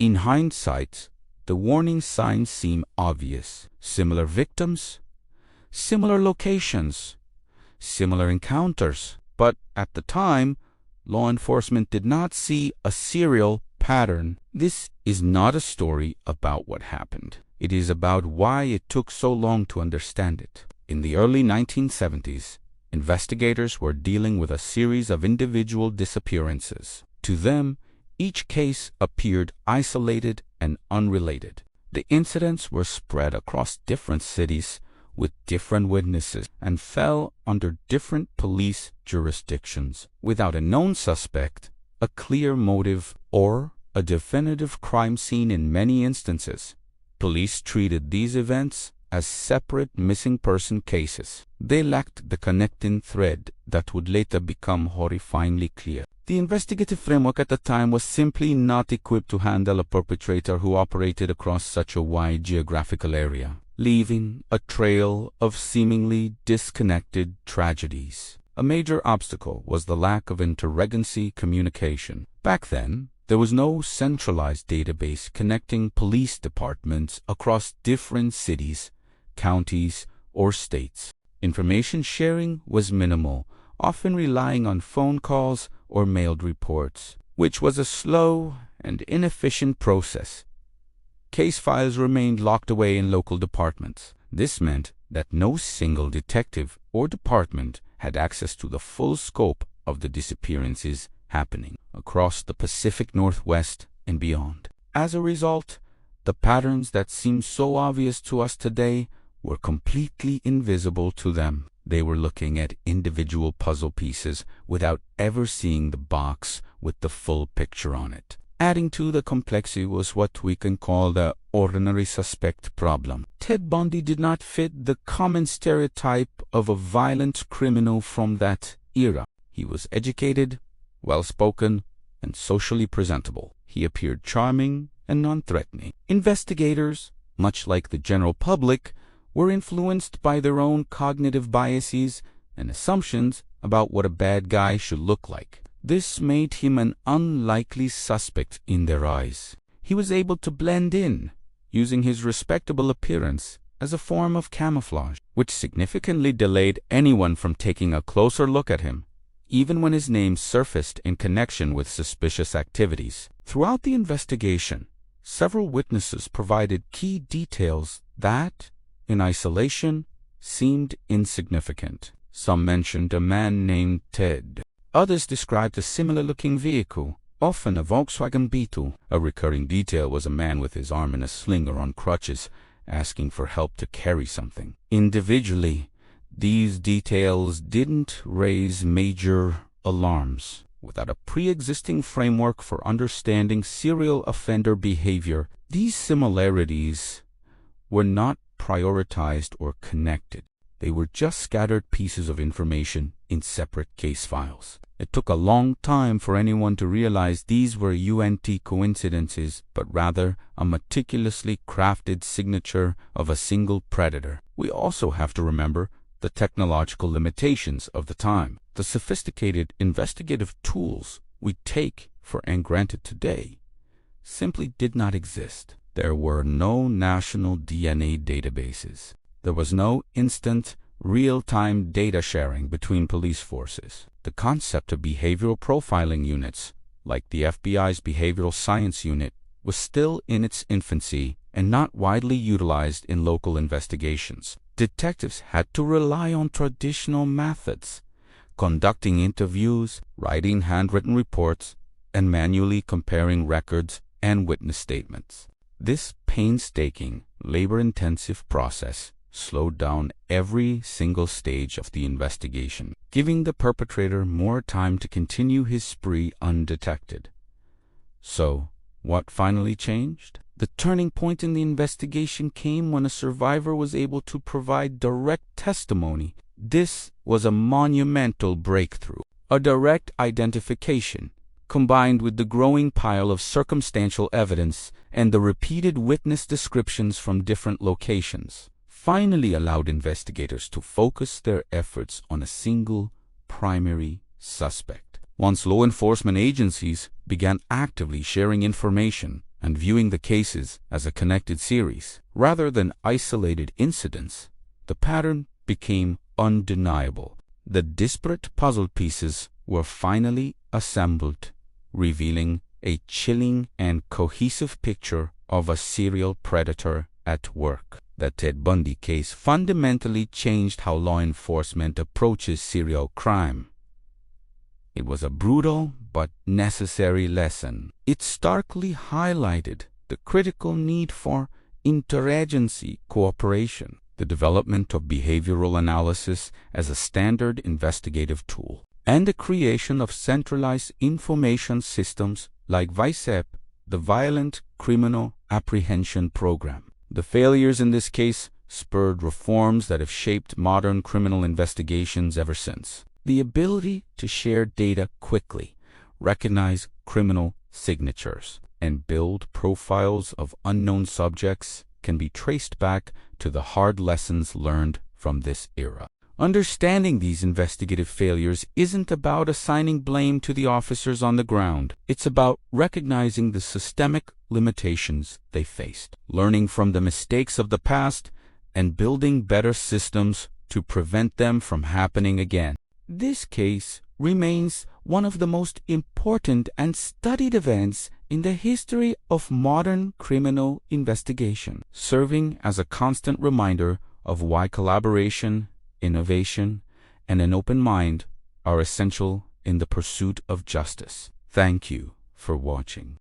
In hindsight, the warning signs seem obvious. Similar victims, similar locations, similar encounters. But at the time, law enforcement did not see a serial pattern. This is not a story about what happened. It is about why it took so long to understand it. In the early 1970s, investigators were dealing with a series of individual disappearances. To them, each case appeared isolated and unrelated. The incidents were spread across different cities with different witnesses and fell under different police jurisdictions, without a known suspect, a clear motive, or a definitive crime scene in many instances. Police treated these events as separate missing person cases. They lacked the connecting thread that would later become horrifyingly clear. The investigative framework at the time was simply not equipped to handle a perpetrator who operated across such a wide geographical area, leaving a trail of seemingly disconnected tragedies. A major obstacle was the lack of interagency communication. Back then, there was no centralized database connecting police departments across different cities, counties, or states. Information sharing was minimal, often relying on phone calls or mailed reports, which was a slow and inefficient process. Case files remained locked away in local departments. This meant that no single detective or department had access to the full scope of the disappearances happening across the Pacific Northwest and beyond. As a result, the patterns that seem so obvious to us today were completely invisible to them. They were looking at individual puzzle pieces without ever seeing the box with the full picture on it. Adding to the complexity was what we can call the ordinary suspect problem. Ted Bundy did not fit the common stereotype of a violent criminal from that era. He was educated, well-spoken, and socially presentable. He appeared charming and non-threatening. Investigators, much like the general public, were influenced by their own cognitive biases and assumptions about what a bad guy should look like. This made him an unlikely suspect in their eyes. He was able to blend in, using his respectable appearance as a form of camouflage, which significantly delayed anyone from taking a closer look at him, even when his name surfaced in connection with suspicious activities. Throughout the investigation, several witnesses provided key details that, in isolation, seemed insignificant. Some mentioned a man named Ted. Others described a similar-looking vehicle, often a Volkswagen Beetle. A recurring detail was a man with his arm in a sling or on crutches, asking for help to carry something. Individually, these details didn't raise major alarms. Without a pre-existing framework for understanding serial offender behavior, these similarities were not prioritized or connected. They were just scattered pieces of information in separate case files. It took a long time for anyone to realize these were coincidences, but rather a meticulously crafted signature of a single predator. We also have to remember the technological limitations of the time. The sophisticated investigative tools we take for granted today simply did not exist. There were no national DNA databases. There was no instant, real-time data sharing between police forces. The concept of behavioral profiling units, like the FBI's Behavioral Science Unit, was still in its infancy and not widely utilized in local investigations. Detectives had to rely on traditional methods, conducting interviews, writing handwritten reports, and manually comparing records and witness statements. This painstaking, labor-intensive process slowed down every single stage of the investigation, giving the perpetrator more time to continue his spree undetected. So, what finally changed? The turning point in the investigation came when a survivor was able to provide direct testimony. This was a monumental breakthrough. A direct identification, combined with the growing pile of circumstantial evidence and the repeated witness descriptions from different locations, finally allowed investigators to focus their efforts on a single primary suspect. Once law enforcement agencies began actively sharing information and viewing the cases as a connected series rather than isolated incidents, the pattern became undeniable. The disparate puzzle pieces were finally assembled, revealing a chilling and cohesive picture of a serial predator at work. The Ted Bundy case fundamentally changed how law enforcement approaches serial crime. It was a brutal but necessary lesson. It starkly highlighted the critical need for interagency cooperation, the development of behavioral analysis as a standard investigative tool, and the creation of centralized information systems like VICEP, the Violent Criminal Apprehension Program. The failures in this case spurred reforms that have shaped modern criminal investigations ever since. The ability to share data quickly, recognize criminal signatures, and build profiles of unknown subjects can be traced back to the hard lessons learned from this era. Understanding these investigative failures isn't about assigning blame to the officers on the ground. It's about recognizing the systemic limitations they faced, learning from the mistakes of the past, and building better systems to prevent them from happening again. This case remains one of the most important and studied events in the history of modern criminal investigation, serving as a constant reminder of why collaboration, innovation, and an open mind are essential in the pursuit of justice. Thank you for watching.